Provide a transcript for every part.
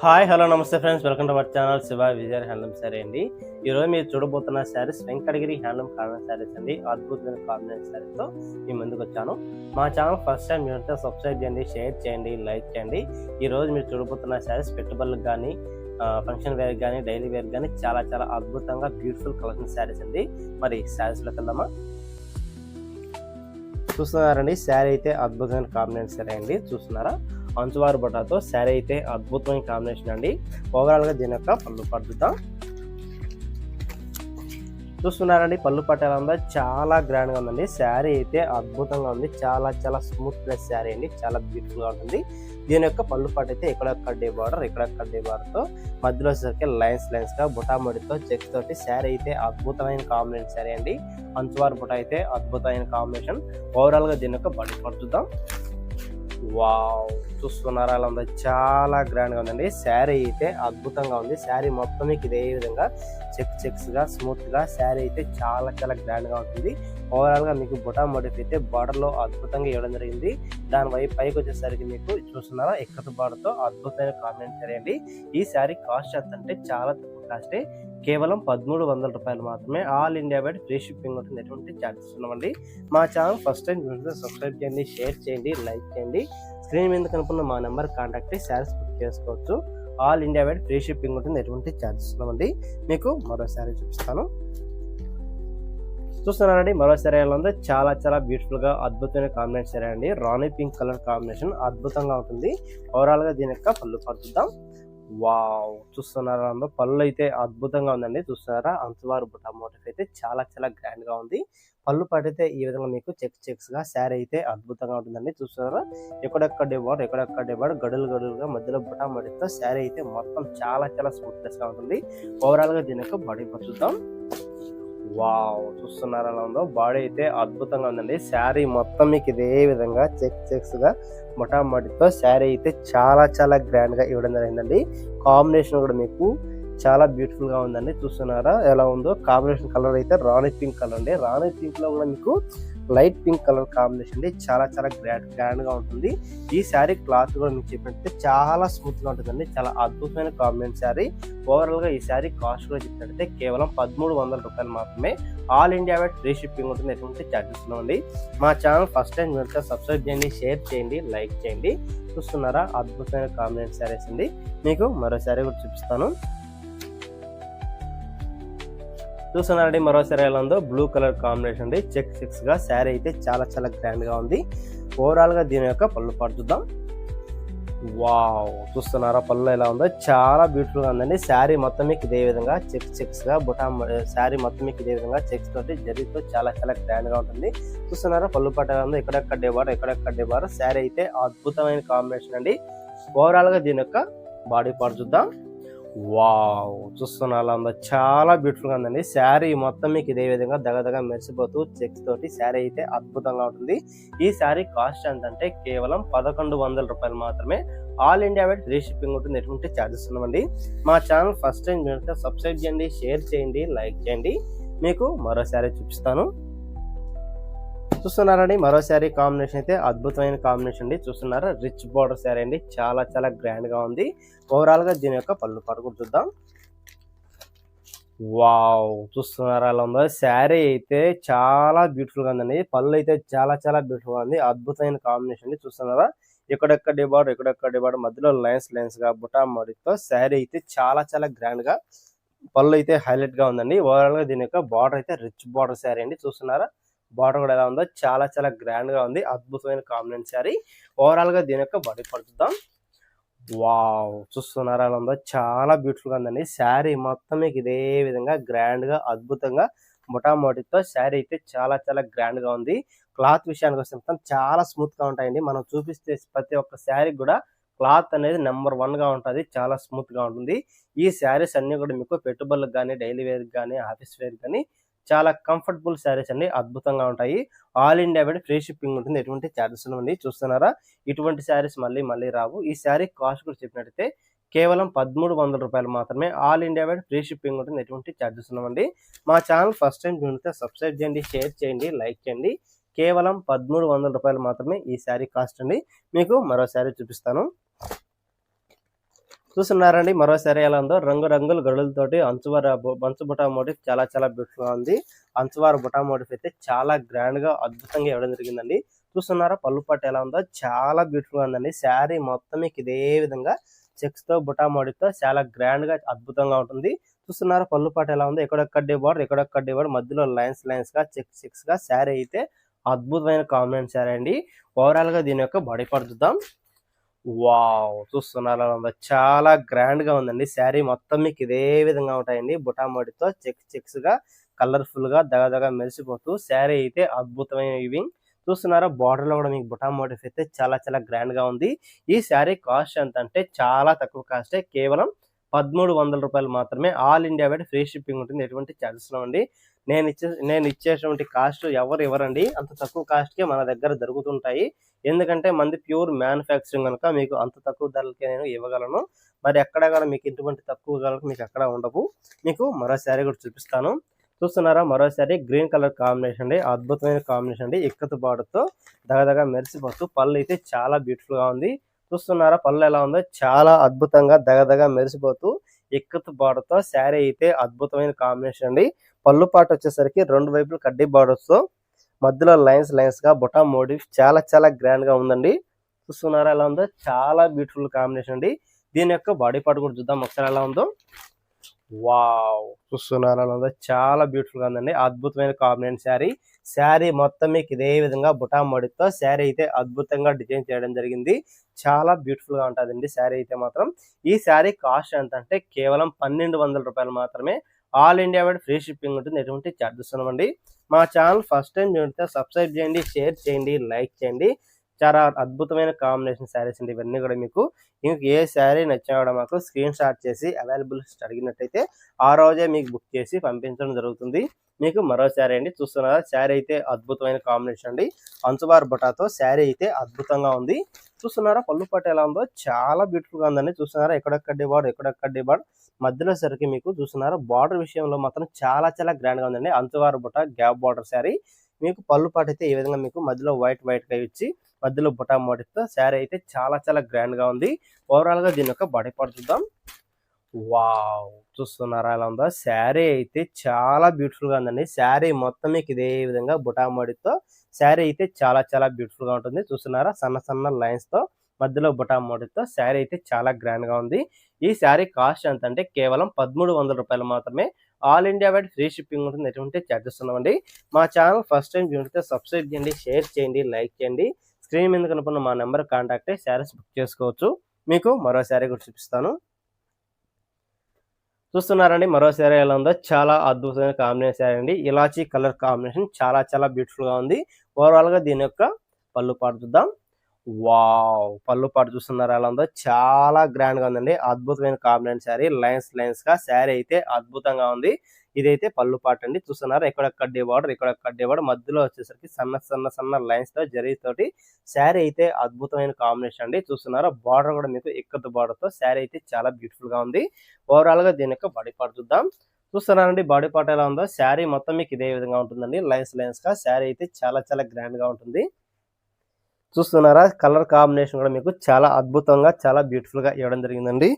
Hi hello నమస్తే friends, welcome to our channel Shiva Vijay handloom sorry అండి. ఈరోజు మీరు చూడబోతున్న శారీస్ వెంకటగిరి హ్యాండ్లూమ్ కాటన్ శారీస్ అండి. అద్భుతమైన కాంబినేషన్ శారీస్తో మీ ముందుకు వచ్చాను. మా ఛానల్ ఫస్ట్ టైం మీరైతే సబ్స్క్రైబ్ చేయండి, షేర్ చేయండి, లైక్ చేయండి. ఈరోజు మీరు చూడబోతున్న శారీస్ పెట్టుబడులకు కానీ ఫంక్షన్ వేర్ కానీ డైలీ వేర్ కానీ చాలా చాలా అద్భుతంగా బ్యూటిఫుల్ కలెక్షన్ శారీస్ అండి. మరి శారీస్లోకి వెళ్దామా? చూస్తున్నారండి, శారీ అయితే అద్భుతమైన కాంబినేషన్ శారీ అండి. చూస్తున్నారా, అంచువారు బొటాతో శారీ అయితే అద్భుతమైన కాంబినేషన్ అండి. ఓవరాల్గా దీని యొక్క పళ్ళు పట్టుతాం. చూస్తున్నారండి, పళ్ళు పట్టు ఎలా ఉందో చాలా గ్రాండ్గా ఉందండి. శారీ అయితే అద్భుతంగా ఉంది. చాలా చాలా స్మూత్ ప్లస్ శారీ అండి, చాలా బ్యూటిఫుల్గా ఉంటుంది. దీని యొక్క పళ్ళు పట్టు అయితే ఇక్కడ కడ్డీ బార్డర్తో మధ్యలో సరికి లైన్స్గా బుటామడితో చెక్స్ తోటి శారీ అయితే అద్భుతమైన కాంబినేషన్ శారీ అండి. అంచువారు బుట్ట అయితే అద్భుతమైన కాంబినేషన్. ఓవరాల్గా దీని యొక్క పళ్ళు పట్టుతాం. వావ్, చూస్తున్నారా అలా ఉందో చాలా గ్రాండ్గా ఉందండి. శారీ అయితే అద్భుతంగా ఉంది. శారీ మొత్తం మీకు ఇదే విధంగా చెక్స్గా స్మూత్గా శారీ అయితే చాలా చాలా గ్రాండ్గా ఉంటుంది. ఓవరాల్గా మీకు బుటా మోటిఫ్ అయితే బార్డర్లో అద్భుతంగా ఇవ్వడం జరిగింది. దాని పైకి వచ్చేసరికి మీకు చూస్తున్నారా ఎక్కత బార్డర్తో అద్భుతమైన కాంబినేషన్ శారీ అండి. ఈ శారీ కాస్ట్ ఎంత అంటే చాలా తక్కువ కాస్టే, కేవలం 1300 రూపాయలు మాత్రమే. All India wide free shipping ఉంటుంది. ఎటువంటి ఛార్జెస్ ఉన్నామండి. మా ఛానల్ ఫస్ట్ టైం సబ్స్క్రైబ్ చేయండి, షేర్ చేయండి, లైక్ చేయండి. స్క్రీన్ మీద కనుకున్న మా నెంబర్ కాంటాక్ట్ అయ్యి శారీస్ బుక్ చేసుకోవచ్చు. All India wide free shipping ఉంటుంది. ఎటువంటి ఛార్జెస్ ఉన్నామండి. మీకు మరో శారీ చూపిస్తాను. చూస్తున్నారండి, మరో శారీ ఎలా ఉందో చాలా చాలా బ్యూటిఫుల్ గా అద్భుతమైన కాంబినేషన్ శారీ అండి. రాణి పింక్ కలర్ కాంబినేషన్ అద్భుతంగా ఉంటుంది. ఓవరాల్ గా దీని యొక్క పళ్ళు పడుతుందాం. వావ్, చూస్తున్నారా, పళ్ళు అయితే అద్భుతంగా ఉందండి. చూస్తున్నారా, అంచువారు బుట్ట మోటిఫ్ అయితే చాలా చాలా గ్రాండ్ గా ఉంది. పళ్ళు పడితే ఈ విధంగా మీకు చెక్స్ గా శారీ అయితే అద్భుతంగా ఉంటుందండి. చూస్తున్నారా, ఎక్కడెక్కడ బార్డర్ గడులుగా మధ్యలో బుట్ట మడితో శారీ అయితే మొత్తం చాలా చాలా స్మూత్నెస్ గా ఉంటుంది. ఓవరాల్ గా దీని యొక్క బాడీ చూద్దాం. వావ్, చూస్తున్నారా ఎలా ఉందో, బాడీ అయితే అద్భుతంగా ఉందండి. శారీ మొత్తం మీకు ఇదే విధంగా చెక్స్ గా మొటామొటితో శారీ అయితే చాలా చాలా గ్రాండ్ గా ఇవ్వడం జరిగిందండి. కాంబినేషన్ కూడా మీకు చాలా బ్యూటిఫుల్ గా ఉందండి. చూస్తున్నారా ఎలా ఉందో, కాంబినేషన్ కలర్ అయితే రాణి పింక్ కలర్ అండి. రాణి పింక్ లో కూడా మీకు లైట్ పింక్ కలర్ కాంబినేషన్ అండి. చాలా చాలా గ్రాండ్ గా ఉంటుంది. ఈ శారీ క్లాత్ కూడా మీకు చెప్పినట్టు చాలా స్మూత్ గా ఉంటుందండి. చాలా అద్భుతమైన కాంబినేషన్ శారీ. ఓవరాల్ గా ఈ శారీ కాస్ట్ కూడా చెప్పినట్టయితే కేవలం 1300 రూపాయలు మాత్రమే. All India wide free shipping ఉంటుంది. ఎటువంటి ఛార్జెస్ ఉన్నాయండి. మా ఛానల్ ఫస్ట్ టైం మీరు సబ్స్క్రైబ్ చేయండి, షేర్ చేయండి, లైక్ చేయండి. చూస్తున్నారా, అద్భుతమైన కాంబినేషన్ శారీస్ అండి. మీకు మరో శారీ కూడా చూపిస్తాను. చూస్తున్నారండి, మరో శారీ ఎలా ఉందో, బ్లూ కలర్ కాంబినేషన్ అండి. చెక్స్ గా శారీ అయితే చాలా చాలా గ్రాండ్ గా ఉంది. ఓవరాల్ గా దీని యొక్క పళ్ళు పడుతుందాం. వావ్, చూస్తున్నారా పళ్ళు ఎలా ఉందో, చాలా బ్యూటిఫుల్ గా ఉందండి. శారీ మొత్తం మీకు ఇదే విధంగా చెక్స్ గా శారీ మొత్తం మీకు ఇదే విధంగా చెక్స్ తోటి జరీతో చాలా చాలా గ్రాండ్ గా ఉంటుంది. చూస్తున్నారా, పళ్ళు పట్టు ఎలా ఉందో, ఎక్కడెక్కడ బార్ శారీ అయితే అద్భుతమైన కాంబినేషన్ అండి. ఓవరాల్ గా దీని యొక్క బాడీ పార్ట్ చూద్దాం. వావ్, చూస్తున్నా ఉందో, చాలా బ్యూటిఫుల్ గా ఉందండి. శారీ మొత్తం మీకు ఇదే విధంగా దగదగ మెరిసిపోతూ చెక్స్ తోటి శారీ అయితే అద్భుతంగా ఉంటుంది. ఈ శారీ కాస్ట్ ఎంతంటే కేవలం 1100 రూపాయలు మాత్రమే. All India wide free shipping ఉంటుంది. ఎటువంటి ఛార్జెస్ ఉన్నామండి. మా ఛానల్ ఫస్ట్ టైం సబ్స్క్రైబ్ చేయండి, షేర్ చేయండి, లైక్ చేయండి. మీకు మరో శారీ చూపిస్తాను. చూస్తున్నారండి, మరో శారీ కాంబినేషన్ అయితే అద్భుతమైన కాంబినేషన్ అండి. చూస్తున్నారా, రిచ్ బార్డర్ శారీ అండి. చాలా చాలా గ్రాండ్ గా ఉంది. ఓవరాల్ గా దీని యొక్క పళ్ళు పడుకుని చూద్దాం. వావ్, చూస్తున్నారా అలా ఉందో, శారీ అయితే చాలా బ్యూటిఫుల్ గా ఉందండి. పళ్ళు అయితే చాలా చాలా బ్యూటిఫుల్ గా ఉంది. అద్భుతమైన కాంబినేషన్ అండి. చూస్తున్నారా, ఎక్కడెక్కడ బార్డర్ మధ్యలో లైన్స్ గా బుటా మడితో శారీ అయితే చాలా చాలా గ్రాండ్ గా పళ్ళు అయితే హైలైట్ గా ఉందండి. ఓవరాల్ గా దీని యొక్క బార్డర్ అయితే రిచ్ బార్డర్ శారీ అండి. చూస్తున్నారా, బార్డర్ కూడా ఎలా ఉందో, చాలా చాలా గ్రాండ్ గా ఉంది. అద్భుతమైన కాంబినేషన్ శారీ. ఓవరాల్ గా దీని యొక్క బాడీ పడుతుందాం. వావ్, చూస్తున్నారా ఎలా ఉందో, చాలా బ్యూటిఫుల్ గా ఉందండి. శారీ మొత్తం మీకు ఇదే విధంగా గ్రాండ్ గా అద్భుతంగా మొటామొటితో శారీ అయితే చాలా చాలా గ్రాండ్ గా ఉంది. క్లాత్ విషయానికి వస్తే మొత్తం చాలా స్మూత్ గా ఉంటాయండి. మనం చూపిస్తే ప్రతి ఒక్క శారీ కూడా క్లాత్ అనేది నెంబర్ 1 గా ఉంటుంది. చాలా స్మూత్ గా ఉంటుంది. ఈ శారీస్ అన్ని కూడా మీకు పెట్టుబడులకు కానీ డైలీ వేర్ కానీ ఆఫీస్ వేర్ కానీ చాలా కంఫర్టబుల్ శారీస్ అండి. అద్భుతంగా ఉంటాయి. All India wide free shipping ఉంటుంది. ఎటువంటి ఛార్జెస్ ఉంది. చూస్తున్నారా, ఇటువంటి శారీస్ మళ్ళీ రావు. ఈ శారీ కాస్ట్ కూడా చెప్పినట్టయితే కేవలం 1300 రూపాయలు మాత్రమే. All India wide free shipping ఉంటుంది. ఎటువంటి ఛార్జెస్ ఉన్నామండి. మా ఛానల్ ఫస్ట్ టైం చూస్తే సబ్స్క్రైబ్ చేయండి, షేర్ చేయండి, లైక్ చేయండి. కేవలం 1300 రూపాయలు మాత్రమే ఈ శారీ కాస్ట్ అండి. మీకు మరో శారీ చూపిస్తాను. చూస్తున్నారండి మరో శారీ ఎలా ఉందో, రంగురంగుల గడులతోటి అంచు బుటా మోటిఫ్ చాలా బ్యూటిఫుల్ గా ఉంది. అంచువార బుటా మోటిఫ్ అయితే చాలా గ్రాండ్ గా అద్భుతంగా ఇవ్వడం జరిగిందండి. చూస్తున్నారా పళ్ళు పట్టు ఎలా ఉందో, చాలా బ్యూటిఫుల్ గా ఉందండి. శారీ మొత్తం మీకు ఇదే విధంగా చెక్స్ తో బుటా మోటిఫ్ తో చాలా గ్రాండ్ గా అద్భుతంగా ఉంటుంది. చూస్తున్నారా పళ్ళు పాటు ఎలా ఉందో, ఎక్కడొక్కడి బార్డర్ మధ్యలో లైన్స్ గా చెక్స్ గా శారీ అయితే అద్భుతమైన కాంబినేషన్ శారీ అండి. ఓవరాల్ గా దీని యొక్క బాడీ పార్ట్ చూద్దాం. వావ్, చూస్తున్నారా చాలా గ్రాండ్ గా ఉందండి. శారీ మొత్తం మీకు ఇదే విధంగా ఉంటాయండి. బుటా మోటితో చెక్స్ గా కలర్ఫుల్ గా దగదగా మెరిసిపోతూ శారీ అయితే అద్భుతమైన వీవింగ్. చూస్తున్నారా బార్డర్ లో కూడా మీకు బుటా మోటిఫ్ అయితే చాలా గ్రాండ్ గా ఉంది. ఈ శారీ కాస్ట్ ఎంత అంటే చాలా తక్కువ కాస్టే, కేవలం 1300 రూపాయలు మాత్రమే. All India wide free shipping ఉంటుంది, ఎటువంటి ఛార్జెస్ అండి. నేను ఇచ్చేటువంటి కాస్ట్ ఎవరు ఇవ్వరండి, అంత తక్కువ కాస్ట్ కే మన దగ్గర దొరుకుతుంటాయి. ఎందుకంటే మంది ప్యూర్ మ్యానుఫ్యాక్చరింగ్ కనుక మీకు అంత తక్కువ ధరలకే నేను ఇవ్వగలను. మరి ఎక్కడ కూడా మీకు ఇటువంటి తక్కువ ధరలకు మీకు ఎక్కడ ఉండవు. మీకు మరో శారీ కూడా చూపిస్తాను. చూస్తున్నారా మరో శారీ గ్రీన్ కలర్ కాంబినేషన్ అండి, అద్భుతమైన కాంబినేషన్ అండి. ఇక్కతు బార్డర్తో దగదగా మెరిసిపోతూ పళ్ళు అయితే చాలా బ్యూటిఫుల్ గా ఉంది. చూస్తున్నారా పళ్ళు ఎలా ఉందో, చాలా అద్భుతంగా దగదగా మెరిసిపోతూ ఇక్కతు బార్డర్తో శారీ అయితే అద్భుతమైన కాంబినేషన్ అండి. పళ్ళు పాటు వచ్చేసరికి రెండు వైపులు కడ్డీ బార్డర్స్ తో మధ్యలో లైన్స్ గా బుటా మోటివ్ చాలా గ్రాండ్ గా ఉందండి. చూస్తున్నారా ఎలా ఉందో, చాలా బ్యూటిఫుల్ కాంబినేషన్ అండి. దీని యొక్క బాడీ పార్ట్ కూడా చూద్దాం ఒకసారి ఎలా ఉందో. వావ్, చూస్తున్నారా ఎలా ఉందో, చాలా బ్యూటిఫుల్ గా ఉందండి. అద్భుతమైన కాంబినేషన్ శారీ మొత్తం మీకు ఇదే విధంగా బుటా మోటివ్తో శారీ అయితే అద్భుతంగా డిజైన్ చేయడం జరిగింది. చాలా బ్యూటిఫుల్ గా ఉంటుందండి శారీ అయితే మాత్రం. ఈ శారీ కాస్ట్ ఎంత అంటే కేవలం 1200 రూపాయలు మాత్రమే. All India wide free shipping ఉంటుంది, ఎటువంటి ఛార్జెస్ ఉండవండి. మా ఛానల్ ఫస్ట్ టైం చూస్తే సబ్స్క్రైబ్ చేయండి, షేర్ చేయండి, లైక్ చేయండి. చాలా అద్భుతమైన కాంబినేషన్ శారీస్ అండి ఇవన్నీ కూడా. మీకు ఏ శారీ నచ్చినా కూడా మాకు స్క్రీన్ షాట్ చేసి అవైలబుల్ అడిగినట్టయితే ఆ రోజే మీకు బుక్ చేసి పంపించడం జరుగుతుంది. మీకు మరో శారీ అండి. చూస్తున్నారా శారీ అయితే అద్భుతమైన కాంబినేషన్ అండి. అంచుబార్ బుటాతో శారీ అయితే అద్భుతంగా ఉంది. చూస్తున్నారా పళ్ళు పట్టు ఎలా ఉందో, చాలా బ్యూటిఫుల్ గా ఉందండి. చూస్తున్నారా ఎక్కడొక్కడి బార్డర్ మధ్యలో సరికి మీకు చూస్తున్నారా బార్డర్ విషయంలో మాత్రం చాలా గ్రాండ్ గా ఉందండి. అంచువారు బుట్ట గ్యాప్ బార్డర్ శారీ. మీకు పళ్ళు పాటు అయితే ఈ విధంగా మీకు మధ్యలో వైట్ గా ఇచ్చి మధ్యలో బుటా మోటివ్తో శారీ అయితే చాలా గ్రాండ్ గా ఉంది. ఓవరాల్ గా దీని యొక్క బాడీ పార్ట్ చూద్దాం. వావ్, చూస్తున్నారా ఎలా ఉందో, శారీ అయితే చాలా బ్యూటిఫుల్ గా ఉందండి. శారీ మొత్తం మీకు ఇదే విధంగా బుటా మోటివ్తో శారీ అయితే చాలా బ్యూటిఫుల్ గా ఉంటుంది. చూస్తున్నారా సన్న లైన్స్ తో మధ్యలో బుటా మోటివ్తో శారీ అయితే చాలా గ్రాండ్ గా ఉంది. ఈ శారీ కాస్ట్ ఎంత అంటే కేవలం 1300 రూపాయలు మాత్రమే. All India wide free shipping ఉంటుంది, ఎటువంటి ఛార్జెస్ ఉండవండి. మా ఛానల్ ఫస్ట్ టైం చూస్తే సబ్స్క్రైబ్ చేయండి, షేర్ చేయండి, లైక్ చేయండి. స్క్రీన్ మీద కనుకున్న మా నెంబర్ కాంటాక్ట్ అయ్యి శారీస్ బుక్ చేసుకోవచ్చు. మీకు మరో శారీ కూడా చూపిస్తాను. చూస్తున్నారండి మరో శారీ ఎలా ఉందో, చాలా అద్భుతమైన కాంబినేషన్ శారీ అండి. ఇలాచీ కలర్ కాంబినేషన్ చాలా బ్యూటిఫుల్ గా ఉంది. ఓవరాల్ గా దీని యొక్క పళ్ళు పాటు చూద్దాం. వావ్, పళ్ళు పాటు చూస్తున్నారా ఎలా ఉందో, చాలా గ్రాండ్ గా ఉందండి. అద్భుతమైన కాంబినేషన్ శారీ, లైన్స్ గా శారీ అయితే అద్భుతంగా ఉంది. ఇదైతే పళ్ళు పాటు అండి. చూస్తున్నారా ఎక్కడొక్కడి బార్డర్ మధ్యలో వచ్చేసరికి సన్న లైన్స్ తో జరీతోటి శారీ అయితే అద్భుతమైన కాంబినేషన్ అండి. చూస్తున్నారా బార్డర్ కూడా మీకు ఇక్కత బార్డర్ తో శారీ అయితే చాలా బ్యూటిఫుల్ గా ఉంది. ఓవరాల్ గా దీని యొక్క బాడీ పార్ట్ చూద్దాం. చూస్తున్నారండి బాడీ పార్ట్ ఎలా ఉందో, శారీ మొత్తం మీకు ఇదే విధంగా ఉంటుందండి. లైన్స్ గా శారీ అయితే చాలా గ్రాండ్ గా ఉంటుంది. చూస్తున్నారా కలర్ కాంబినేషన్ కూడా మీకు చాలా అద్భుతంగా చాలా బ్యూటిఫుల్ గా ఇవ్వడం జరిగిందండి.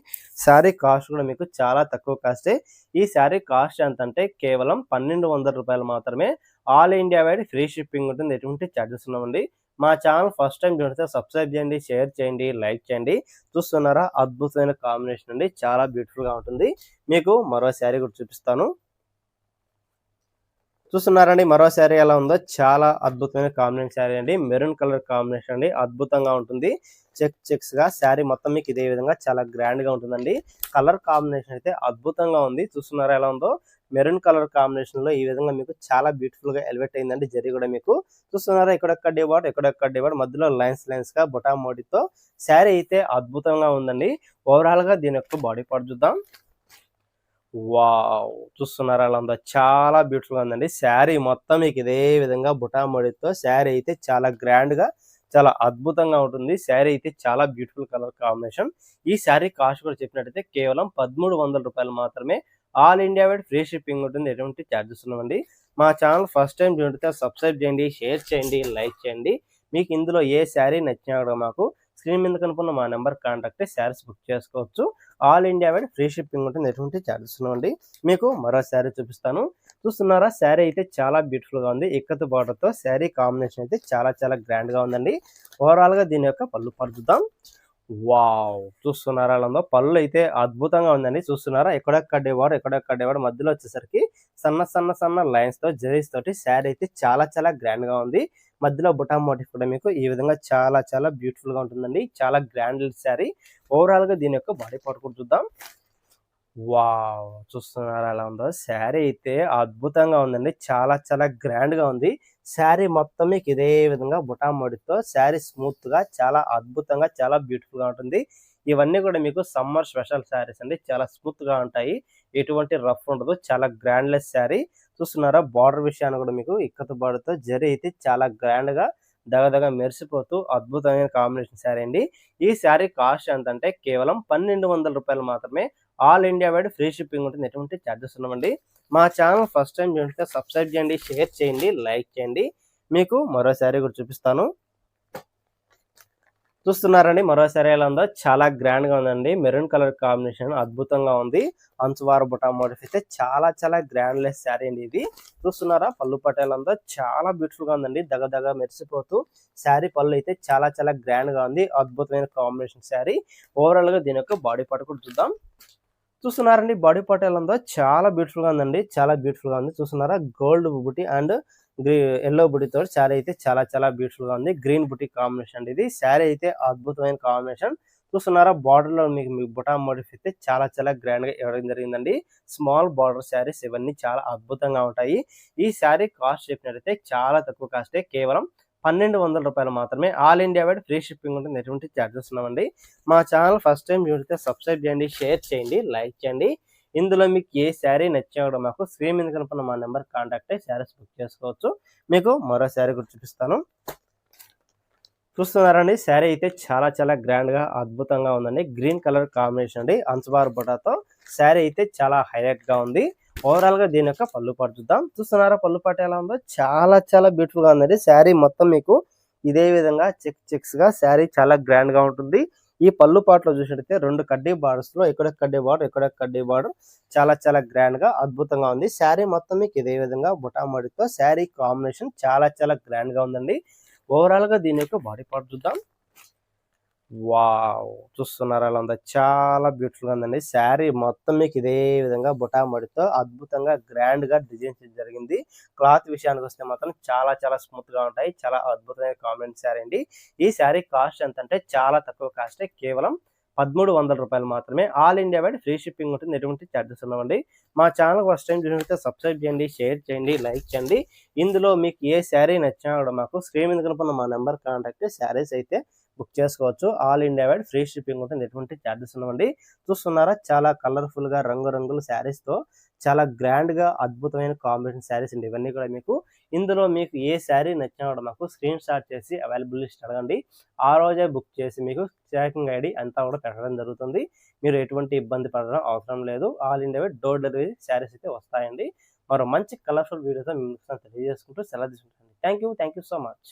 శారీ కాస్ట్ కూడా మీకు చాలా తక్కువ కాస్టే. ఈ శారీ కాస్ట్ ఎంత అంటే కేవలం 1200 రూపాయలు మాత్రమే. All India wide free shipping ఉంటుంది, ఎటువంటి ఛార్జెస్ ఉండవండి. మా ఛానల్ ఫస్ట్ టైం చూస్తే సబ్స్క్రైబ్ చేయండి, షేర్ చేయండి, లైక్ చేయండి. చూస్తున్నారా అద్భుతమైన కాంబినేషన్ అండి, చాలా బ్యూటిఫుల్ గా ఉంటుంది. మీకు మరో శారీ కూడా చూపిస్తాను. చూస్తున్నారండి మరో శారీ ఎలా ఉందో, చాలా అద్భుతమైన కాంబినేషన్ శారీ అండి. మెరూన్ కలర్ కాంబినేషన్ అండి, అద్భుతంగా ఉంటుంది. చెక్స్ గా శారీ మొత్తం మీకు ఇదే విధంగా చాలా గ్రాండ్ గా ఉంటుందండి. కలర్ కాంబినేషన్ అయితే అద్భుతంగా ఉంది. చూస్తున్నారా ఎలా ఉందో, మెరూన్ కలర్ కాంబినేషన్ లో ఈ విధంగా మీకు చాలా బ్యూటిఫుల్ గా ఎలివేట్ అయిందండి. జరీ కూడా మీకు చూస్తున్నారా ఎక్కడొక్కడి బార్డర్ మధ్యలో లైన్స్ గా బుటా మోటివ్తో శారీ అయితే అద్భుతంగా ఉందండి. ఓవరాల్ గా దీని యొక్క బాడీ పార్ట్ చూద్దాం. వావ్, చూస్తున్నారా అలా ఉందో, చాలా బ్యూటిఫుల్ గా ఉందండి. శారీ మొత్తం మీకు ఇదే విధంగా బుటా మోటివ్తో శారీ అయితే చాలా గ్రాండ్ గా చాలా అద్భుతంగా ఉంటుంది. శారీ అయితే చాలా బ్యూటిఫుల్ కలర్ కాంబినేషన్. ఈ శారీ కాస్ట్ కూడా చెప్పినట్టయితే కేవలం 1300 రూపాయలు మాత్రమే. All India wide free shipping ఉంటుంది, ఎటువంటి ఛార్జెస్ ఉండవండి. మా ఛానల్ ఫస్ట్ టైం చూడితే సబ్స్క్రైబ్ చేయండి, షేర్ చేయండి, లైక్ చేయండి. మీకు ఇందులో ఏ శారీ నచ్చినా కూడా మాకు స్క్రీన్ మీద కనుకున్న మా నెంబర్ కాంటాక్ట్ శారీస్ బుక్ చేసుకోవచ్చు. All India wide free shipping ఉంటుంది, ఎటువంటి ఛార్జెస్ ఉండవండి. మీకు మరో శారీ చూపిస్తాను. చూస్తున్నారా, శారీ అయితే చాలా బ్యూటిఫుల్ గా ఉంది. ఇక్కత్ బార్డర్ తో శారీ కాంబినేషన్ అయితే చాలా చాలా గ్రాండ్ గా ఉందండి. ఓవరాల్ గా దీని యొక్క పళ్ళు పాటు చూద్దాం. వావ్, చూస్తున్నారా అలా పళ్ళు అయితే అద్భుతంగా ఉందండి. చూస్తున్నారా, ఎక్కడెక్కడేవాడు మధ్యలో వచ్చేసరికి సన్న సన్న సన్న లైన్స్ తో జరీస్ తోటి శారీ అయితే చాలా చాలా గ్రాండ్ గా ఉంది. మధ్యలో బుటా మోటిఫ్ కూడా మీకు ఈ విధంగా చాలా చాలా బ్యూటిఫుల్ గా ఉంటుందండి. చాలా గ్రాండ్ శారీ. ఓవరాల్ గా దీని యొక్క బాడీ పార్ట్ కూడా చూద్దాం. వావ్, చూస్తున్నారా ఎలా ఉందో. శారీ అయితే అద్భుతంగా ఉందండి. చాలా చాలా గ్రాండ్ గా ఉంది. శారీ మొత్తం మీకు ఇదే విధంగా బుటా మోడితో శారీ స్మూత్ గా చాలా అద్భుతంగా చాలా బ్యూటిఫుల్ గా ఉంటుంది. ఇవన్నీ కూడా మీకు సమ్మర్ స్పెషల్ శారీస్ అండి. చాలా స్మూత్ గా ఉంటాయి, ఎటువంటి రఫ్ ఉండదు. చాలా గ్రాండ్లెస్ శారీ. చూస్తున్నారా, బార్డర్ విషయాన్ని కూడా మీకు ఇక్కత బార్డర్ తో జరీ అయితే చాలా గ్రాండ్ గా దగదగ మెరిసిపోతూ అద్భుతమైన కాంబినేషన్ శారీ అండి. ఈ శారీ కాస్ట్ ఎంత అంటే కేవలం 1200 రూపాయలు మాత్రమే. All India wide free shipping ఉంటుంది, ఎటువంటి ఛార్జెస్ ఉండవండి. మా ఛానల్ ఫస్ట్ టైం చూస్తే సబ్స్క్రైబ్ చేయండి, షేర్ చేయండి, లైక్ చేయండి. మీకు మరో శారీ కూడా చూపిస్తాను. చూస్తున్నారండి, మరో శారీ ఎలా ఉందో. చాలా గ్రాండ్ గా ఉందండి. మెరూన్ కలర్ కాంబినేషన్ అద్భుతంగా ఉంది. అంచువార బుటా మోడల్ అయితే చాలా చాలా గ్రాండ్ లెస్ శారీ అండి ఇది. చూస్తున్నారా, పళ్ళు పట్టేలా ఉందో. చాలా బ్యూటిఫుల్ గా ఉందండి. దగదగ మెరిసిపోతూ శారీ పళ్ళు అయితే చాలా చాలా గ్రాండ్ గా ఉంది. అద్భుతమైన కాంబినేషన్ శారీ. ఓవరాల్ గా దీని యొక్క బాడీ పార్ట్ కూడా చూద్దాం. చూస్తున్నారండి, బాడీ పార్ట్ ఎలా ఉందో. చాలా బ్యూటిఫుల్ గా ఉందండి. చాలా బ్యూటిఫుల్ గా ఉంది. చూస్తున్నారా, gold buti and yellow బుటీతో sari అయితే చాలా చాలా బ్యూటిఫుల్ గా ఉంది. గ్రీన్ బుటీ కాంబినేషన్ అండి ఇది. శారీ అయితే అద్భుతమైన కాంబినేషన్. చూస్తున్నారా, బార్డర్ లో మీకు బుటా మోటిఫ్ అయితే చాలా చాలా గ్రాండ్ గా ఇవ్వడం జరిగిందండి. స్మాల్ బార్డర్ శారీస్ ఇవన్నీ చాలా అద్భుతంగా ఉంటాయి. ఈ శారీ కాస్ట్ చెప్పినట్లయితే చాలా తక్కువ కాస్టే, కేవలం 1200 రూపాయలు మాత్రమే. All India wide free shipping ఉంటుంది, ఎటువంటి ఛార్జెస్ ఉన్నామండి. మా ఛానల్ ఫస్ట్ టైం చూస్తే సబ్స్క్రైబ్ చేయండి, షేర్ చేయండి, లైక్ చేయండి. ఇందులో మీకు ఏ శారీ నచ్చినా కూడా మాకు స్క్రీన్ మీద కనుకున్న మా నెంబర్ కాంటాక్ట్ అయ్యి శారీస్ బుక్ చేసుకోవచ్చు. మీకు మరో శారీ కూడా చూపిస్తాను. చూస్తున్నారండి, శారీ అయితే చాలా చాలా గ్రాండ్ గా అద్భుతంగా ఉందండి. గ్రీన్ కలర్ కాంబినేషన్ అండి. అంచుబార్ బుటాతో శారీ అయితే చాలా హైలైట్ గా ఉంది. ఓవరాల్ గా దీని యొక్క పళ్ళు పాటు చూద్దాం. చూస్తున్నారా, పళ్ళు పాటు ఎలా ఉందో. చాలా చాలా బ్యూటిఫుల్ గా ఉందండి. శారీ మొత్తం మీకు ఇదే విధంగా చెక్స్ గా శారీ చాలా గ్రాండ్ గా ఉంటుంది. ఈ పళ్ళు పాటలో చూసినట్టయితే 2 కడ్డీ బార్డర్స్ లో ఎక్కడ కడ్డీ బార్డర్ చాలా చాలా గ్రాండ్ గా అద్భుతంగా ఉంది. శారీ మొత్తం మీకు ఇదే విధంగా బుటామడితో శారీ కాంబినేషన్ చాలా చాలా గ్రాండ్ గా ఉందండి. ఓవరాల్ గా దీని యొక్క బాడీ పార్ట్ చూద్దాం. వావ్, చూస్తున్నారా అలా ఉందా. చాలా బ్యూటిఫుల్ గా ఉందండి. శారీ మొత్తం మీకు ఇదే విధంగా బుటామడితో అద్భుతంగా గ్రాండ్ గా డిజైన్ చేయడం జరిగింది. క్లాత్ విషయానికి వస్తే మాత్రం చాలా చాలా స్మూత్ గా ఉంటాయి. చాలా అద్భుతమైన కాంబినేషన్ శారీ అండి. ఈ శారీ కాస్ట్ ఎంత అంటే చాలా తక్కువ కాస్ట్, కేవలం 1300 రూపాయలు మాత్రమే. All India wide free shipping ఉంటుంది, ఎటువంటి ఛార్జెస్ ఉండవండి. మా ఛానల్ ఫస్ట్ టైం చూసినట్లయితే సబ్స్క్రైబ్ చేయండి, షేర్ చేయండి, లైక్ చేయండి. ఇందులో మీకు ఏ శారీ నచ్చినా కూడా మాకు స్క్రీన్ మీద కనుకున్న మా నెంబర్ కాంటాక్ట్ శారీస్ అయితే బుక్ చేసుకోవచ్చు. All India wide free shipping ఉంటుంది, ఎటువంటి ఛార్జెస్ ఉండవండి. చూస్తున్నారా, చాలా కలర్ఫుల్ గా రంగురంగుల శారీస్ తో చాలా గ్రాండ్ గా అద్భుతమైన కాంబినేషన్ శారీస్ అండి ఇవన్నీ కూడా మీకు. ఇందులో మీకు ఏ శారీ నచ్చినా కూడా మాకు స్క్రీన్ షాట్ చేసి అవైలబుల్ లిస్ట్ అడగండి. ఆ రోజే బుక్ చేసి మీకు ట్రాకింగ్ ఐడి అంతా కూడా పెట్టడం జరుగుతుంది. మీరు ఎటువంటి ఇబ్బంది పడడం అవసరం లేదు. All India wide door delivery saris అయితే వస్తాయండి. మరో మంచి కలర్ఫుల్ వీడియోతో మీకు తెలియజేసుకుంటూ సెలవు తీసుకుంటాను. Thank you so much.